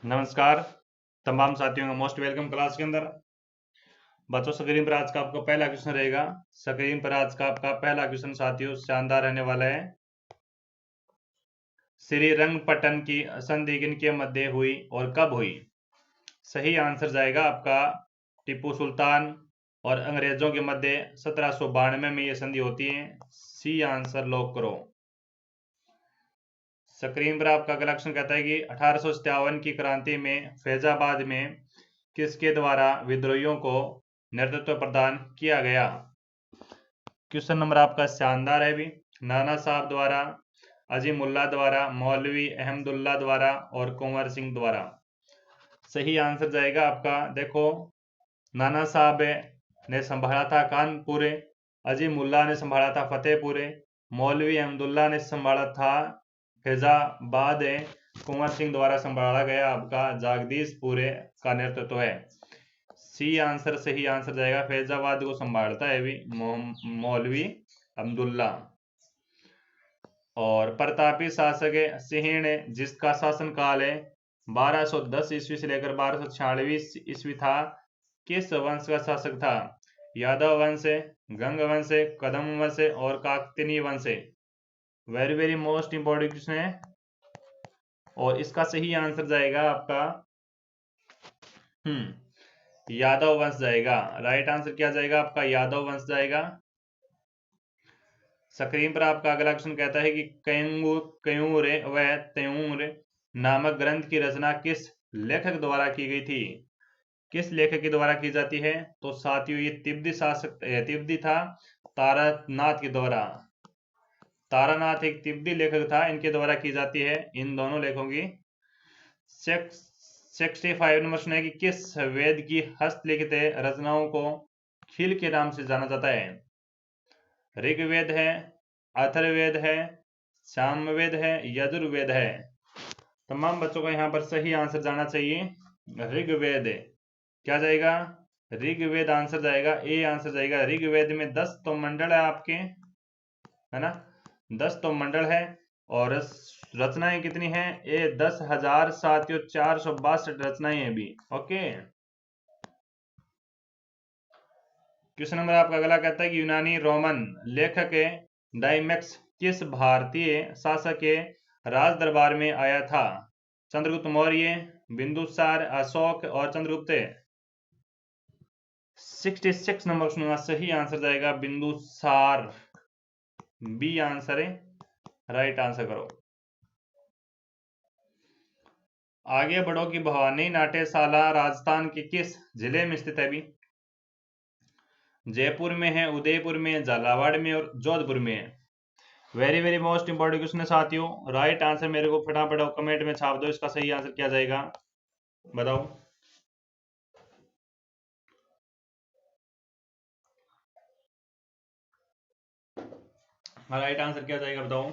नमस्कार तमाम साथियों का मोस्ट वेलकम क्लास के अंदर। बच्चों, स्क्रीन पर आज का आपका पहला क्वेश्चन रहेगा। स्क्रीन पर आज का आपका पहला क्वेश्चन साथियों शानदार रहने वाला है। श्रीरंगपट्टन की संधि किनके मध्य हुई और कब हुई? सही आंसर जाएगा आपका टीपू सुल्तान और अंग्रेजों के मध्य 1792 में यह संधि होती है। सी आंसर लॉक करो। स्क्रीन पर आपका अगला क्वेश्चन कहता है कि 1857 की क्रांति में फैजाबाद में किसके द्वारा विद्रोहियों को नेतृत्व प्रदान किया गया? क्वेश्चन नंबर आपका शानदार है भी। नाना साहब द्वारा, अजीमुल्ला द्वारा, मौलवी अहमदुल्ला द्वारा और कुंवर सिंह द्वारा। सही आंसर जाएगा आपका, देखो, नाना साहब ने संभाला था कानपुर, अजीमुल्ला ने संभाला था फतेहपुर, मौलवी अहमदुल्ला ने संभाला था फैजाबाद, कुंवर सिंह द्वारा संभाला गया आपका जगदीशपुर का नेतृत्व है। सी आंसर सही आंसर जाएगा, फैजाबाद को संभालता है भी मौलवी अब्दुल्ला। और प्रतापी शासक सिंहण, जिसका शासन काल है 1210 ईस्वी से लेकर 1246 ईस्वी था, किस वंश का शासक था? यादव वंश, गंग वंश, कदम वंश और काकतीय वंश। Very very most important question है और इसका सही आंसर जाएगा आपका यादव वंश जाएगा। राइट आंसर क्या जाएगा आपका? यादव वंश जाएगा। स्क्रीन पर आपका अगला क्वेश्चन कहता है कि कयूर व तयूर नामक ग्रंथ की रचना किस लेखक द्वारा की गई थी? किस लेखक के द्वारा की जाती है? तो साथियों ये तिब्बती था, तारानाथ के द्वारा। तारानाथ एक तिब्बती लेखक था, इनके द्वारा की जाती है इन दोनों लेखों की। 65 नंबर सुना है कि किस वेद की हस्तलिखित रचनाओं को खील के नाम से जाना जाता है? ऋग्वेद है, अथर्ववेद है, सामवेद है, यजुर्वेद है। तमाम बच्चों को यहाँ पर सही आंसर जाना चाहिए ऋग्वेद। क्या जाएगा? ऋग्वेद आंसर जाएगा, ए आंसर जाएगा। ऋग्वेद में 10 तो मंडल है आपके, है ना, 10 तो मंडल है और रचनाएं कितनी हैं? ये 10,000 साथियों 462 रचनाएं हैं भी। ओके, क्वेश्चन नंबर आपका अगला कहता है कि यूनानी रोमन लेखक डाइमेक्स किस भारतीय शासक के राज दरबार में आया था? चंद्रगुप्त मौर्य, बिंदुसार, अशोक और चंद्रगुप्त। 66 नंबर सुनूंगा, सही आंसर जाएगा बिंदुसार। बी आंसर है, राइट आंसर करो। आगे बढ़ो कि भवानी नाट्यशाला राजस्थान के किस जिले में स्थित है? भी जयपुर में है, उदयपुर में, झालावाड़ में और जोधपुर में है। Very very most important question है साथियों। राइट आंसर मेरे को फटाफट कमेंट में छाप दो, इसका सही आंसर क्या जाएगा बताओ। राइट आंसर क्या जाएगा बताओ।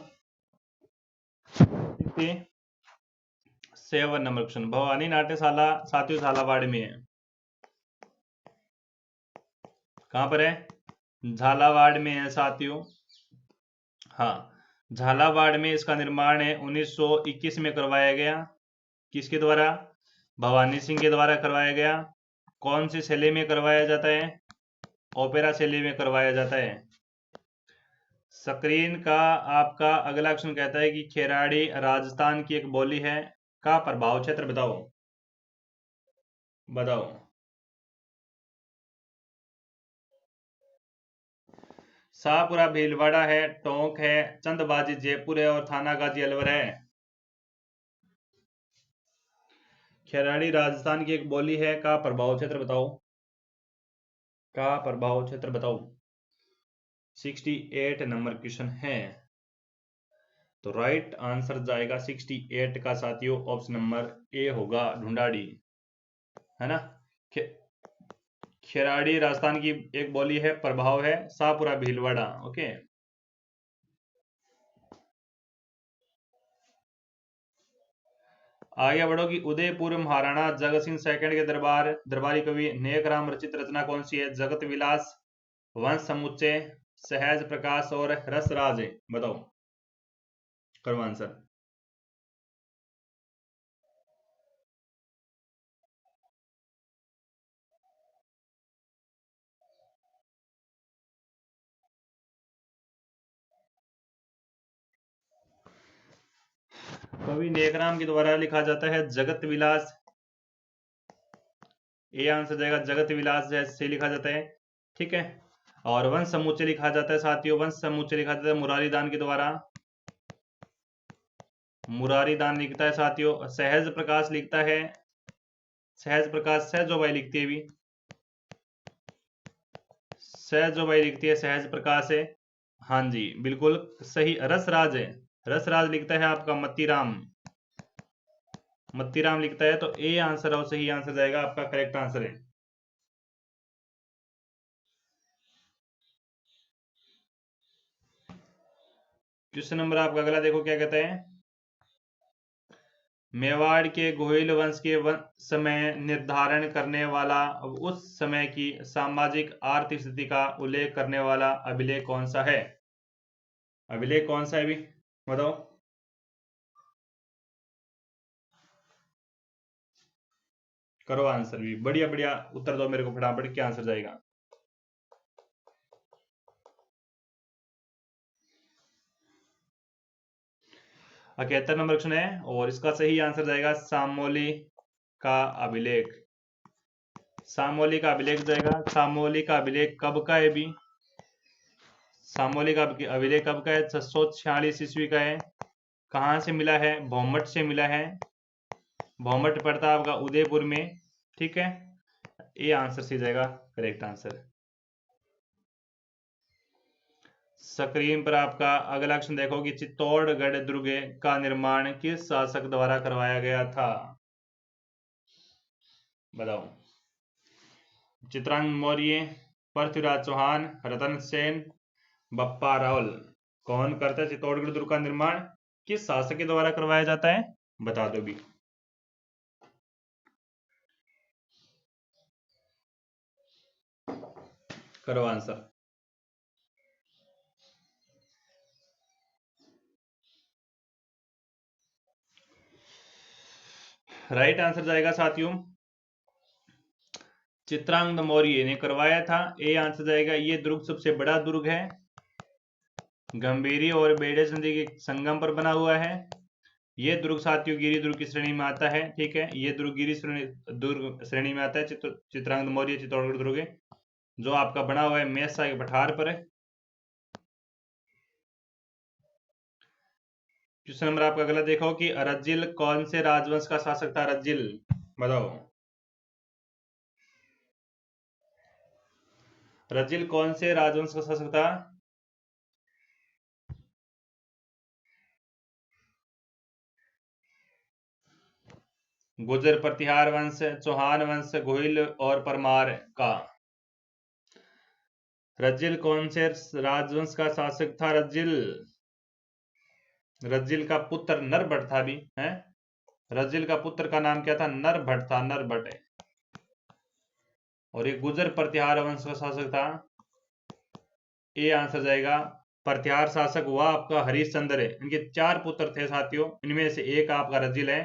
7 नंबर क्वेश्चन, भवानी नाट्यशाला साथियों झालावाड़ में है। कहां पर है? झालावाड़ में है साथियों। हाँ, झालावाड़ में इसका निर्माण 1921 में करवाया गया। किसके द्वारा? भवानी सिंह के द्वारा करवाया गया। कौन सी शैली में करवाया जाता है? ओपेरा शैली में करवाया जाता है। स्क्रीन का आपका अगला क्वेश्चन कहता है कि खेराड़ी राजस्थान की एक बोली है, का प्रभाव क्षेत्र बताओ। बताओ। शाहपुरा भीलवाड़ा है, टोंक है, चंदबाजी जयपुर है और थानागाजी अलवर है। खेराड़ी राजस्थान की एक बोली है, का प्रभाव क्षेत्र बताओ। का प्रभाव क्षेत्र बताओ। 68 नंबर क्वेश्चन है, तो राइट आंसर जाएगा 68 का साथियों ऑप्शन नंबर ए होगा, ढूंढाड़ी, है ना। खेराड़ी राजस्थान की एक बोली है, प्रभाव है शाहपुरा भीलवाड़ा। ओके, आगे बढ़ो कि उदयपुर महाराणा जगत सिंह सेकंड के दरबारी कवि नेक राम रचित रचना कौन सी है? जगत विलास, वंश समुच्चय, सहज प्रकाश और रसराज। बताओ, करो आंसर। कवि नेकराम के द्वारा लिखा जाता है जगत विलास। ये आंसर जाएगा, जगत विलास जैसे लिखा जाता है, ठीक है। और वंश समुच्चय लिखा जाता है साथियों, वंश समुच्चय लिखा जाता है मुरारी दान के द्वारा। मुरारी दान लिखता है साथियों। सहज प्रकाश लिखता है, सहज प्रकाश सहजोबाई लिखती है भी, सहजोबाई लिखती है, सहज प्रकाश है। हाँ जी बिल्कुल सही। रसराज है, रसराज लिखता है आपका मत्तीराम, मत्तीराम लिखता है। तो ए आंसर और सही आंसर जाएगा आपका, करेक्ट आंसर है। क्वेश्चन नंबर आपका अगला देखो क्या कहता है। मेवाड़ के गोहिल वंश के समय निर्धारण करने वाला उस समय की सामाजिक आर्थिक स्थिति का उल्लेख करने वाला अभिलेख कौन सा है? अभिलेख कौन सा है भी बताओ। करो आंसर भी, बढ़िया बढ़िया उत्तर दो मेरे को फटाफट, क्या आंसर जाएगा। 71 नंबर क्वेश्चन है और इसका सही आंसर जाएगा सामोली का अभिलेख। सामोली का अभिलेख जाएगा। सामोली का अभिलेख कब का है भी? सामोली का अभिलेख कब का है? 646 ईस्वी का है। कहां से मिला है? भौमट से मिला है। भौमट पड़ता है आपका उदयपुर में, ठीक है। ये आंसर सी जाएगा, करेक्ट आंसर। स्क्रीन पर आपका अगला क्वेश्चन देखो कि चित्तौड़गढ़ दुर्ग का निर्माण किस शासक द्वारा करवाया गया था? बताओ। चित्रांग मौर्य, पृथ्वीराज चौहान, रतन सेन, बप्पा रावल। कौन करता है चित्तौड़गढ़ दुर्ग का निर्माण? किस शासक के द्वारा करवाया जाता है? बता दो भी। करो आंसर। राइट आंसर जाएगा साथियों, चित्रांगद मौर्य ने करवाया था। ए आंसर जाएगा। ये दुर्ग सबसे बड़ा दुर्ग है, गंभीरी और बेड़े नदी के संगम पर बना हुआ है। ये दुर्ग साथियों गिरी दुर्ग की श्रेणी में आता है, ठीक है। ये दुर्ग गिरी दुर्ग श्रेणी में आता है। चित्रांगद मौर्य चित्तौड़गढ़ दुर्ग जो आपका बना हुआ है मेसा के पठार पर है। क्वेश्चन नंबर आपका अगला देखो कि रज्जिल कौन से राजवंश का शासक था? रज्जिल बताओ। रज्जिल कौन से राजवंश का शासक था? गुर्जर, प्रतिहार वंश, चौहान वंश, गोहिल और परमार का। रज्जिल कौन से राजवंश का शासक था? रज्जिल, रज्जिल का पुत्र नरभट्ट था भी है। रज्जिल का पुत्र का नाम क्या था? नरभट्ट था, नरभट्ट। और ये गुर्जर प्रतिहार वंश का शासक था। ये आंसर जाएगा। प्रतिहार शासक हुआ आपका हरिश्चंद्र है। इनके 4 पुत्र थे साथियों, इनमें से एक आपका रज्जिल है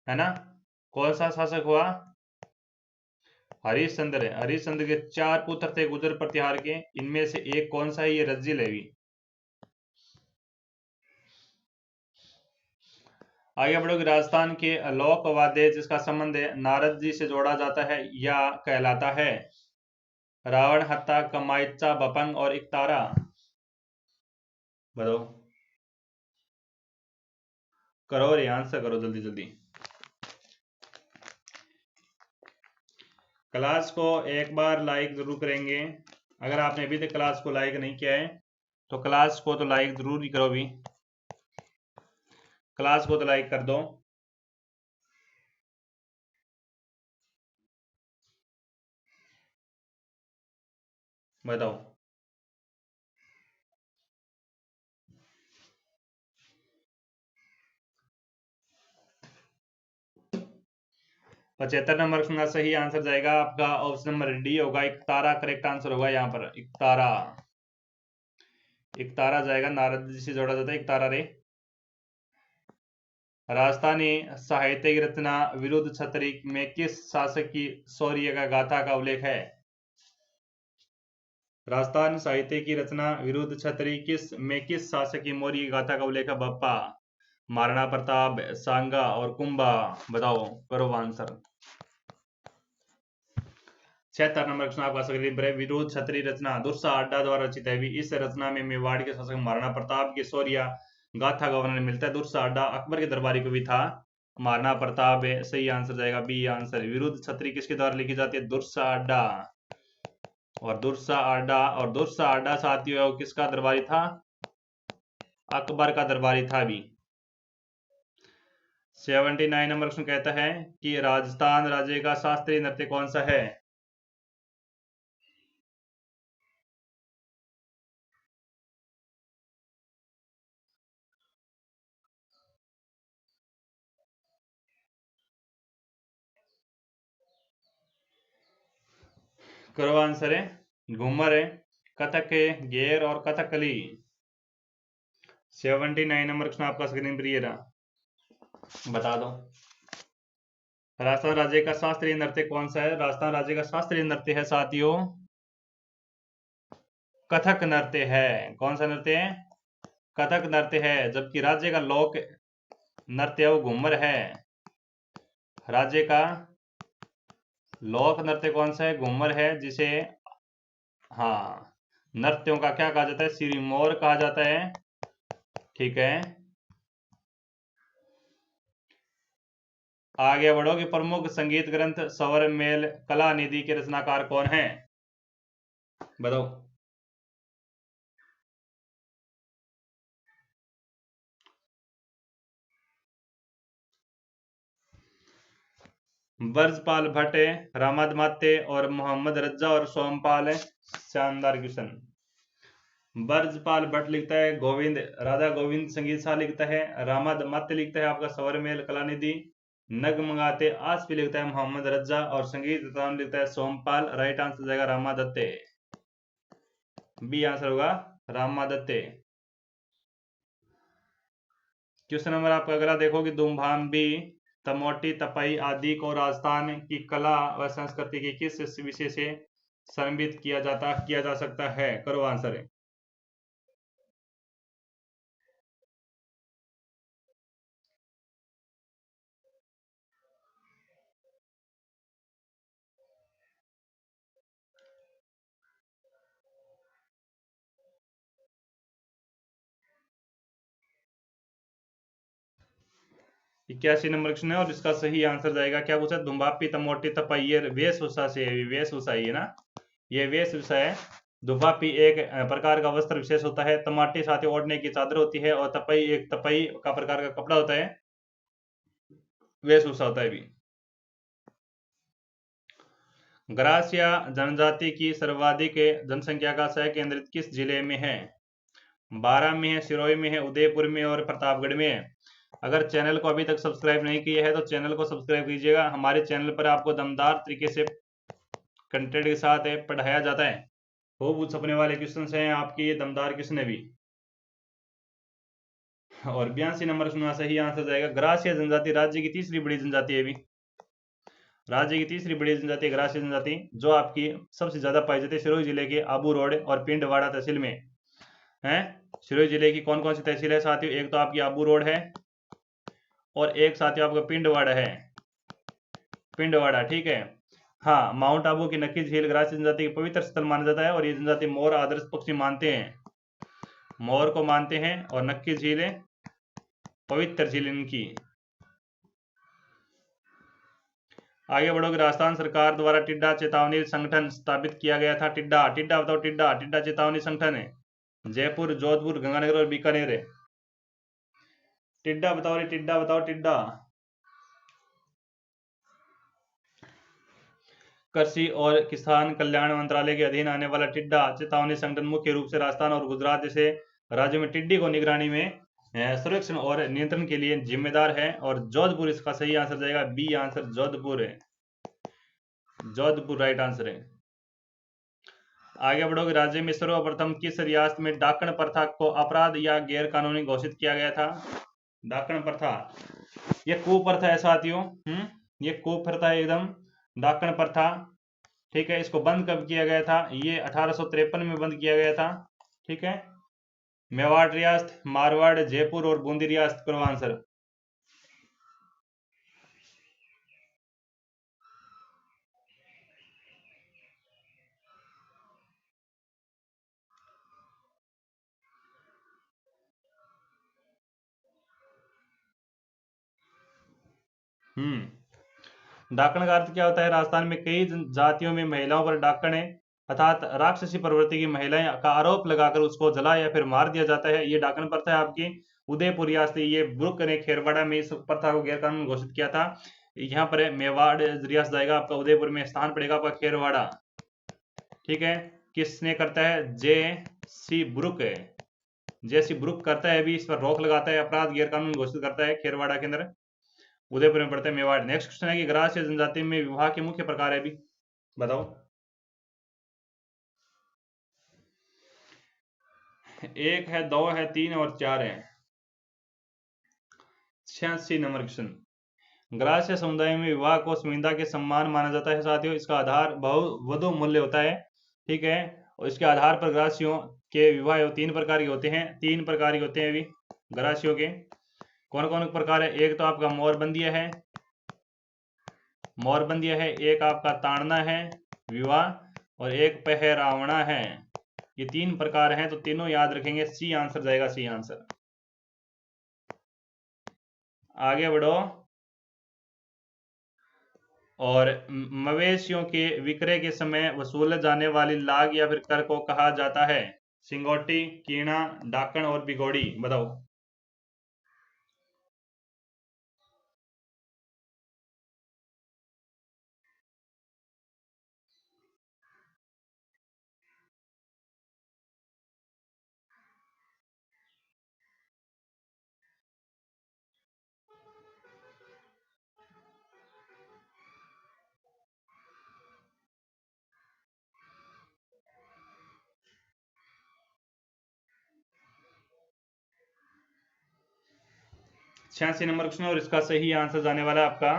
ना। कौन सा शासक हुआ? हरिश्चंद्र है। हरिश्चंद्र के 4 पुत्र थे गुर्जर प्रतिहार के, इनमें से एक कौन सा है? ये रज्जिल है भी। आगे बढ़ोगे। राजस्थान के लोक वाद्य जिसका संबंध है नारद जी से जोड़ा जाता है या कहलाता है? रावण हत्ता, कमाइचा, बपंग और इकतारा। बताओ। करो रे, आंसर करो जल्दी जल्दी। क्लास को एक बार लाइक जरूर करेंगे। अगर आपने अभी तक क्लास को लाइक नहीं किया है तो क्लास को तो लाइक जरूर ही करो भी। क्लास को तो लाइक कर दो। बताओ। 75 नंबर का सही आंसर जाएगा आपका ऑप्शन नंबर डी होगा, इकतारा करेक्ट आंसर होगा यहाँ पर। इकतारा, इकतारा जाएगा। नारद जी से जोड़ा जाता है इकतारा रे। राजस्थानी साहित्य की रचना विरुद्ध छतरी में किस शासक की शौर्य का गाथा का उल्लेख है? राजस्थान साहित्य की रचना विरुद्ध छतरी किस शासक की मौर्य गाथा का उल्लेख है? बप्पा। महाराणा प्रताप, सांगा और कुंभा। बताओ, करो आंसर। 76 नंबर क्वेश्चन आपका स्क्रीन पर है। विरोध छतरी रचना दुर्सा अड्डा द्वारा रचित है। इस रचना में मेवाड़ के शासक महाराणा प्रताप के शौर्य गाथा का वर्णन मिलता है। दुर्सा अड्डा अकबर के दरबारी कवि था महाराणा प्रताप है। सही आंसर जाएगा बी आंसर। विरुद्ध छतरी किसके द्वारा लिखी जाती है? दुर्सा अड्डा। और दुर्सा अड्डा साथियों किसका दरबारी था? अकबर का दरबारी था भी। 79 नंबर क्वेश्चन कहता है कि राजस्थान राज्य का शास्त्रीय नृत्य कौन सा है? करो आंसर है। घूमर है, कथक है, गेर और कथकली। 79 नंबर क्वेश्चन आपका स्क्रीन पर ये रहा, बता दो। राजस्थान राज्य का शास्त्रीय नृत्य कौन सा है? राजस्थान राज्य का शास्त्रीय नृत्य है साथियों कथक नृत्य है। कौन सा नृत्य है? कथक नृत्य है। जबकि राज्य का लोक नृत्य वो घूमर है। राज्य का लोक नृत्य कौन सा है? घूमर है, जिसे हाँ नृत्यों का क्या कहा जाता है? सिरमौर कहा जाता है। ठीक है, आगे बढ़ो कि प्रमुख संगीत ग्रंथ स्वर मेल कला निधि के रचनाकार कौन है? बताओ। ब्रजपाल भट्ट, रामादमात्य और मोहम्मद रज्जा और सोमपाल। शानदार क्वेश्चन। ब्रजपाल भट्ट लिखता है गोविंद राधा गोविंद संगीत सा लिखता है। रामादमात्य लिखता है आपका स्वर मेल कलानिधि। नगमगाते आसफी लिखता है मोहम्मद रज्जा और संगीत लिखता है सोमपाल। राइट आंसर जाएगा रामादत्ते। बी आंसर होगा रामादत्ते। क्वेश्चन नंबर आपका अगला देखो कि दुम्भांबी तमोटी तपई आदि को राजस्थान की कला व संस्कृति की किस विषय से संबित किया जा सकता है? करो आंसर। इक्यासी नंबर क्वेश्चन है और इसका सही आंसर जाएगा, क्या पूछा? दुम्बापी तमोटी तपई। ये वेशभूषा से वेशभूषा ही है ना, ये वेशभूषा है। दुम्बापी एक प्रकार का वस्त्र विशेष होता है। तमाटी साथ ही ओढ़ने की चादर होती है और तपई एक तपई का प्रकार का कपड़ा होता है, वेशभूषा होता है भी। ग्रासिया जनजाति की सर्वाधिक जनसंख्या का सह केंद्रित किस जिले में है? 12 में है, सिरोही में है, उदयपुर में और प्रतापगढ़ में है। अगर चैनल को अभी तक सब्सक्राइब नहीं किया है तो चैनल को सब्सक्राइब कीजिएगा। हमारे चैनल पर आपको दमदार तरीके से कंटेंट के साथ पढ़ाया जाता है। खूब छपने वाले क्वेश्चन हैं आपके, ये दमदार क्वेश्चन है भी। और 82 नंबर सुना सही आंसर जाएगा। ग्रासिया जनजाति राज्य की तीसरी बड़ी जनजाति है भी। राज्य की तीसरी बड़ी जनजाति ग्रासिया जनजाति, जो आपकी सबसे ज्यादा पाई जाती है सिरोही जिले के आबू रोड और पिंडवाड़ा तहसील में है। सिरोही जिले की कौन कौन सी तहसील है साथियों? एक तो आपकी आबू रोड है और एक साथियों आपका पिंडवाड़ा है। पिंडवाड़ा, ठीक है। हाँ, माउंट आबू की नक्की झील ग्रासिया जनजाति की पवित्र स्थल माना जाता है और ये जनजाति मोर आदर्श पक्षी मानते हैं, मोर को मानते हैं। और नक्की झील पवित्र झील इनकी। आगे बढ़ोगे। राजस्थान सरकार द्वारा टिड्डा चेतावनी संगठन स्थापित किया गया था। टिड्डा टिड्डा बताओ। टिड्डा टिड्डा चेतावनी संगठन है जयपुर, जोधपुर, गंगानगर और बीकानेर है। टिड्डा बताओ रे, टिड्डा बताओ। टिड्डा कृषि और किसान कल्याण मंत्रालय के अधीन आने वाला टिड्डा चेतावनी संगठन मुख्य रूप से राजस्थान और गुजरात जैसे राज्यों में टिड्डी को निगरानी में संरक्षण और नियंत्रण के लिए जिम्मेदार है। और जोधपुर इसका सही आंसर जाएगा बी आंसर, जोधपुर है। जोधपुर राइट आंसर है। आगे बढ़ोगे। राज्य में सर्वप्रथम किस रियासत में डाकण प्रथा को अपराध या गैर कानूनी घोषित किया गया था? डाकण प्रथा ये कुप्रथा है साथियों। ये कुप्रथा है एकदम, डाकण प्रथा। ठीक है, इसको बंद कब किया गया था? ये 1853 में बंद किया गया था। ठीक है, मेवाड़ रियासत, मारवाड़, जयपुर और बूंदी रियासत। करो आंसर। डाकण का अर्थ क्या होता है? राजस्थान में कई जातियों में महिलाओं पर डाकण है अर्थात राक्षसी प्रवृत्ति की महिलाएं का आरोप लगाकर उसको जला या फिर मार दिया जाता है। ये डाकण प्रथा है आपकी उदयपुर रियासत। ये ब्रुक ने खेरवाड़ा में इस प्रथा को गैर कानूनी घोषित किया था। यहाँ पर है मेवाड़ रियासत जाएगा आपका, उदयपुर में स्थान पड़ेगा आपका खेरवाड़ा। ठीक है, किसने करता है? जे सी ब्रुक है। जे सी ब्रुक करता है, अभी इस पर रोक लगाता है, अपराध गैर कानूनी घोषित करता है खेरवाड़ा के अंदर, उदयपुर में पड़ता है मेवाड़। नेक्स्ट क्वेश्चन है कि ग्रास या जनजाति में विवाह के मुख्य प्रकार है, अभी बताओ। एक है, दो है, तीन और चार है। 86 नंबर क्वेश्चन। ग्रास्य समुदाय में विवाह को संविदा के सम्मान माना जाता है साथियों। इसका आधार बहुवधु मूल्य होता है। ठीक है, और इसके आधार पर ग्रासियों के विवाह तीन प्रकार के होते हैं। तीन प्रकार के होते हैं अभी ग्रासियों के। कौन कौन प्रकार है? एक तो आपका मोरबंदिया है, मोरबंदिया है। एक आपका ताड़ना है विवाह, और एक पहरावना है। ये तीन प्रकार हैं, तो तीनों याद रखेंगे। सी आंसर जाएगा, सी आंसर। आगे बढ़ो। और मवेशियों के विक्रय के समय वसूले जाने वाली लाग या फिर कर को कहा जाता है? सिंगोटी, कीणा, डाकण और बिगोड़ी। बताओ। 86 नंबर क्वेश्चन, और इसका सही आंसर जाने वाला है आपका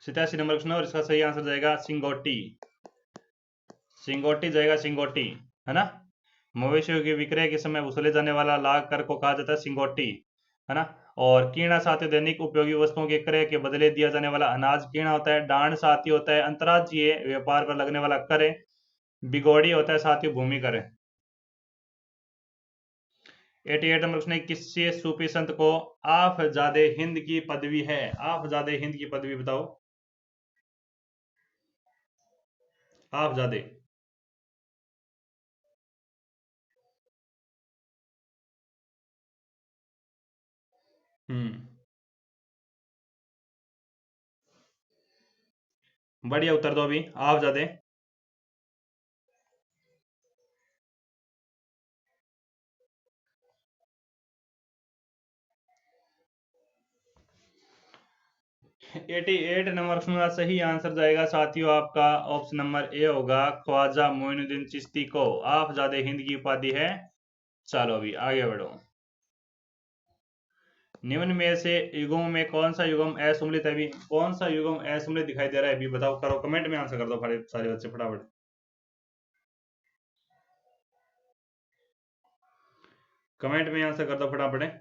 87 नंबर क्वेश्चन, और इसका सही आंसर जाएगा सिंगोटी। सिंगोटी जाएगा, सिंगोटी, है ना। मवेशियों के विक्रय के समय वसूले जाने वाला लाग कर को कहा जाता है सिंगोटी, है ना। और कीणा साथी दैनिक उपयोगी वस्तुओं के क्रय के बदले दिया जाने वाला अनाज कीणा होता है। डांड साथी होता है अंतर्राज्यीय व्यापार पर लगने वाला कर है। बिगोड़ी होता है साथियों भूमि कर है। 88 नंबर क्वेश्चन है, किससे सूफी संत को आफजादे हिंद की पदवी है? आफजादे हिंद की पदवी बताओ। आफजादे। हम्म, बढ़िया उत्तर दो अभी। आफजादे। एटी एट नंबर क्वेश्चन का सही आंसर जाएगा साथियों आपका ऑप्शन नंबर ए होगा, ख्वाजा मोइनुद्दीन चिश्ती को आफजादे हिंद की उपाधि है। चलो अभी आगे बढ़ो। निम्न में से युगों में कौन सा युगम असुमलित है? अभी कौन सा युगम असुमलित दिखाई दे रहा है? अभी बताओ, करो कमेंट में आंसर कर दो सारे बच्चे फटाफट। कमेंट में आंसर कर दो फटाफट।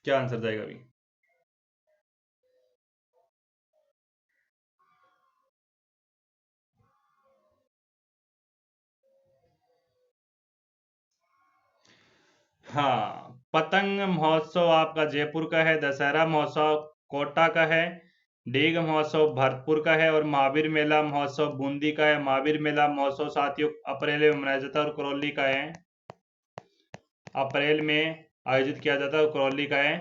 क्या आंसर जाएगा अभी? हाँ, पतंग महोत्सव आपका जयपुर का है। दशहरा महोत्सव कोटा का है। डेग महोत्सव भरतपुर का है। और महावीर मेला महोत्सव बूंदी का है। महावीर मेला महोत्सव साथियों अप्रैल में मनाया जाता है और करौली का है। अप्रैल में आयोजित किया जाता है और करौली का है।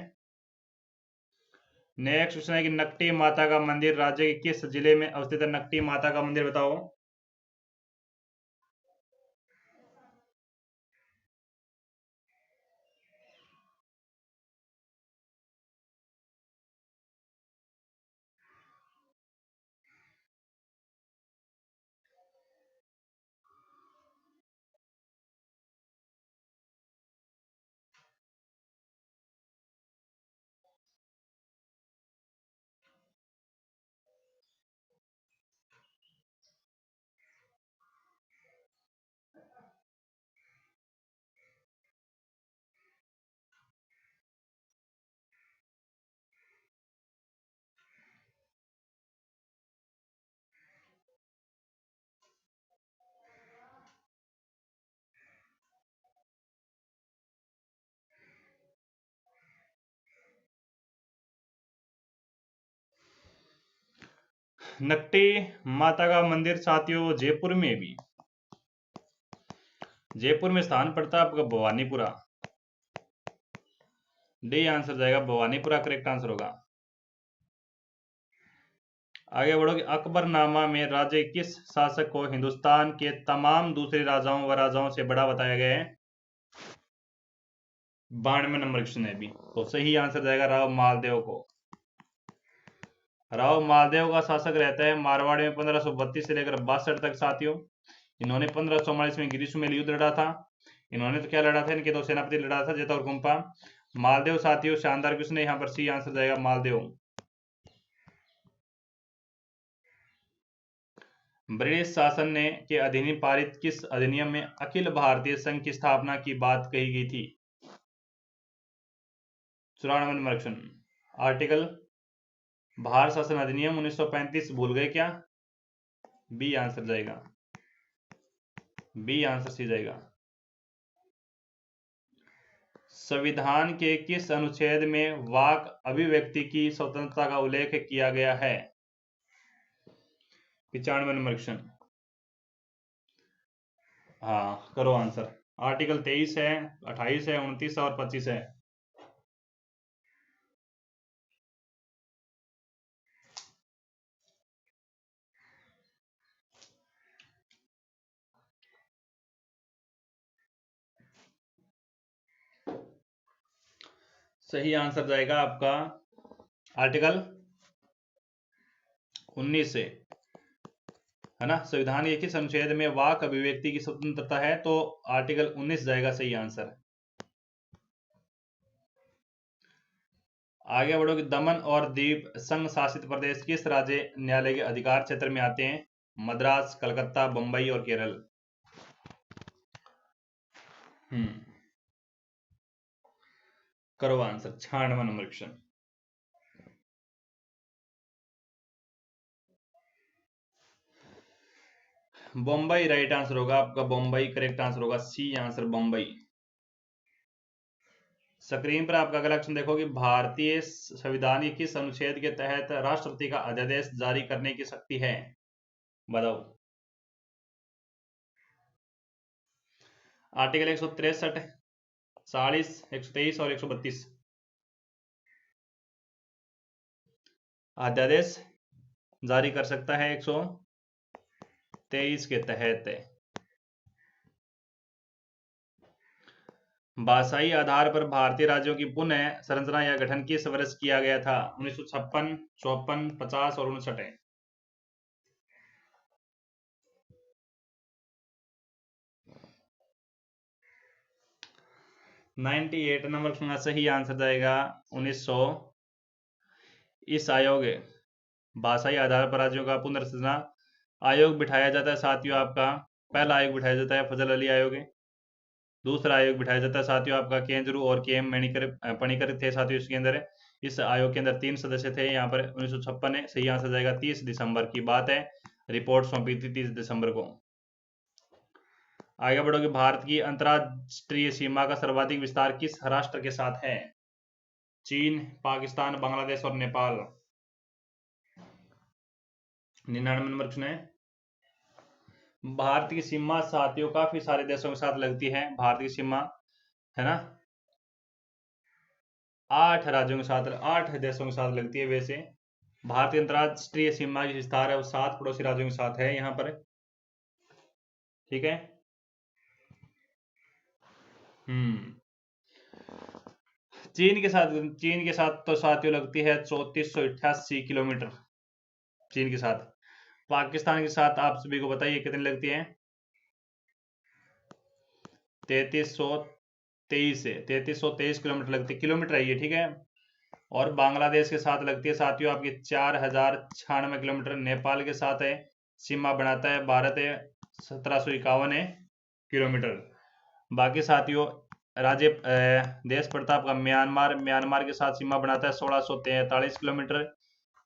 नेक्स्ट क्वेश्चन है कि नकटी माता का मंदिर राज्य के किस जिले में अवस्थित है? नकटी माता का मंदिर बताओ। नकटी माता का मंदिर साथियों जयपुर में भी, जयपुर में स्थान पड़ता है आपका भवानीपुरा। डी आंसर जाएगा भवानीपुरा, करेक्ट आंसर होगा। आगे बढ़ोगे, अकबरनामा में राज्य किस शासक को हिंदुस्तान के तमाम दूसरे राजाओं व राजाओं से बड़ा बताया गया है? 92 नंबर क्वेश्चन है भी, तो सही आंसर जाएगा राव मालदेव को। राव मालदेव का शासक रहता है मारवाड़ में 1532 से लेकर 62 तक साथियों। इन्होंने 1544 में ग्रीष्मेल युद्ध लड़ा था। इन्होंने तो क्या लड़ा था, इनके दो सेनापति लड़ा था, जेता और कुंपा। मालदेव साथियों शानदार क्वेश्चन है, यहाँ पर सी आंसर जाएगा मालदेव। ब्रिटिश शासन ने के अधीन पारित किस अधिनियम में अखिल भारतीय संघ की स्थापना की बात कही गई थी? 94 नंबर क्वेश्चन, आर्टिकल भारत शासन अधिनियम 1935 भूल गए क्या? बी आंसर जाएगा, बी आंसर सी जाएगा। संविधान के किस अनुच्छेद में वाक अभिव्यक्ति की स्वतंत्रता का उल्लेख किया गया है? 95 नंबर क्वेश्चन, हाँ करो आंसर। आर्टिकल 23 है, 28 है, 29 और 25 है। सही आंसर जाएगा आपका आर्टिकल 19 से, है ना। संविधान के किस अनुच्छेद में वाक अभिव्यक्ति की स्वतंत्रता है? तो आर्टिकल 19 जाएगा सही आंसर। आगे बढ़ोगे, दमन और दीव संघ शासित प्रदेश किस राज्य न्यायालय के अधिकार क्षेत्र में आते हैं? मद्रास, कलकत्ता, बंबई और केरल। करो answer. 96 number question, Bombay right answer होगा आपका, बम्बई करेक्ट आंसर होगा, सी आंसर बम्बई। स्क्रीन पर आपका अगला क्वेश्चन देखो कि भारतीय संविधान के किस अनुच्छेद के तहत राष्ट्रपति का अध्यादेश जारी करने की शक्ति है? बताओ। आर्टिकल 163, 40, 123 और 132। अध्यादेश जारी कर सकता है 123 के तहत। भाषाई आधार पर भारतीय राज्यों की पुनः संरचना या गठन किस वर्ष किया गया था? 1956, 54, 50 और 59। 98 नंबर का सही आंसर जाएगा 1900। इस आयोग भाषाई आधार पर राज्यों का पुनर्संरचना आयोग बिठाया जाता है साथियों आपका। पहला आयोग बिठाया जाता है फजल अली आयोग। दूसरा आयोग बिठाया जाता है साथियों आपका केंद्रू और के एम पणिकर थे साथियों इसके अंदर। इस आयोग के अंदर 3 सदस्य थे। यहाँ पर 1956 है, सही आंसर जाएगा। 30 दिसंबर की बात है, रिपोर्ट सौंपी थी 30 दिसंबर को। आगे बढ़ोगे, भारत की अंतरराष्ट्रीय सीमा का सर्वाधिक विस्तार किस राष्ट्र के साथ है? चीन, पाकिस्तान, बांग्लादेश और नेपाल। 99 नंबर क्वेश्चन है। भारत की सीमा साथियों काफी सारे देशों के साथ लगती है। भारत की सीमा है ना 8 राज्यों के साथ, 8 देशों के साथ लगती है। वैसे भारत की अंतरराष्ट्रीय सीमा की विस्तार है वो 7 पड़ोसी राज्यों के साथ है यहाँ पर, ठीक है। चीन के साथ तो साथियों लगती है 3488 किलोमीटर चीन के साथ। पाकिस्तान के साथ आप सभी को बताइए कितनी लगती है? 3323 किलोमीटर लगती है, किलोमीटर है ये, ठीक है। और बांग्लादेश के साथ लगती है साथियों आपकी 4096 किलोमीटर। नेपाल के साथ है सीमा बनाता है भारत है 1751 किलोमीटर। बाकी साथियों राज्य देश पड़ता है आपका म्यांमार के साथ सीमा बनाता है 1643 किलोमीटर।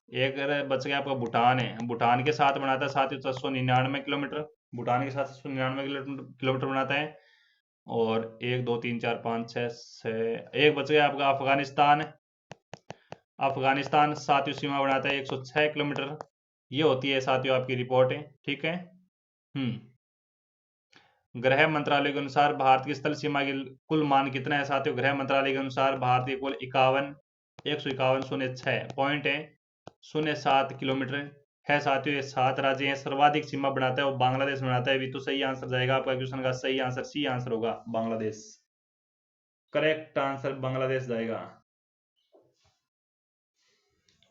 एक बच गया आपका भूटान है, भूटान के साथ बनाता है साथियों 799 किलोमीटर। भूटान के साथ 799 किलोमीटर बनाता है। और 1 2 3 4 5 6 एक बच गया आपका अफगानिस्तान। अफगानिस्तान साथियों सीमा बनाता है 106 किलोमीटर। ये होती है साथियों आपकी रिपोर्ट है, ठीक है। गृह मंत्रालय के अनुसार भारत की स्थल सीमा की कुल मान कितना है साथियों? गृह मंत्रालय के अनुसार भारत की कुल 151.07 किलोमीटर है साथियों। ये 7 राज्य हैं। सर्वाधिक सीमा बनाता है वो बांग्लादेश बनाता है। भी तो सही आंसर जाएगा आपका क्वेश्चन का। सही आंसर सी आंसर होगा, बांग्लादेश। करेक्ट आंसर बांग्लादेश जाएगा।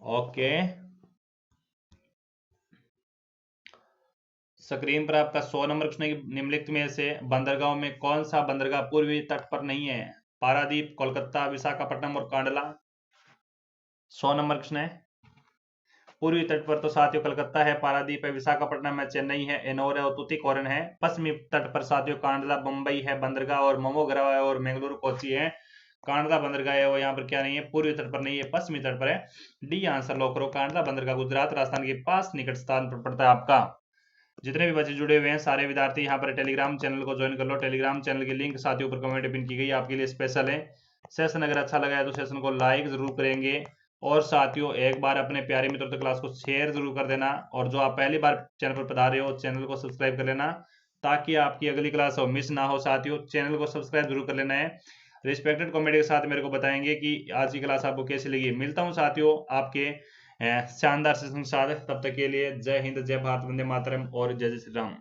ओके, स्क्रीन पर आपका 100 नंबर प्रश्न है। निम्नलिखित में से बंदरगाहों में कौन सा बंदरगाह पूर्वी तट पर नहीं है? पारादीप, कोलकाता, विशाखापट्टनम और कांडला। 100 नंबर प्रश्न है। पूर्वी तट पर तो साथियों कलकत्ता है, पारादीप है, विशाखापट्टनम है, चेन्नई है, एनोर है और तूतीकोरन है। पश्चिमी तट पर साथियों कांडला, बंबई है बंदरगाह और मोमोगरा है और मंगलुरु, कोची है। कांडला बंदरगाह है वो यहाँ पर क्या नहीं है, पूर्वी तट पर नहीं है, पश्चिमी तट पर है। डी आंसर लो करो। कांडला बंदरगाह गुजरात राजस्थान के पास निकट स्थान पर पड़ता है आपका। जितने भी बच्चे जुड़े हुए हैं सारे विद्यार्थी यहाँ पर टेलीग्राम चैनल को ज्वाइन कर लो। टेलीग्राम चैनल की लिंक साथियों ऊपर कमेंट पिन की गई, आपके लिए स्पेशल है। सेशन अगर अच्छा लगा है तो सेशन को लाइक जरूर करेंगे और साथियों एक बार अपने प्यारे मित्रों तक क्लास को शेयर जरूर कर देना। और जो आप पहली बार चैनल पर पधारे हो चैनल को सब्सक्राइब कर लेना ताकि आपकी अगली क्लास हो मिस ना हो। साथियों चैनल को सब्सक्राइब जरूर कर लेना है। रिस्पेक्टेड कमेंट के साथ मेरे को बताएंगे कि आज की क्लास आपको कैसी लगी। मिलता हूँ साथियों आपके शानदार सेशन के साथ। तब तक के लिए जय हिंद, जय भारत, वंदे मातरम और जय जय श्री राम।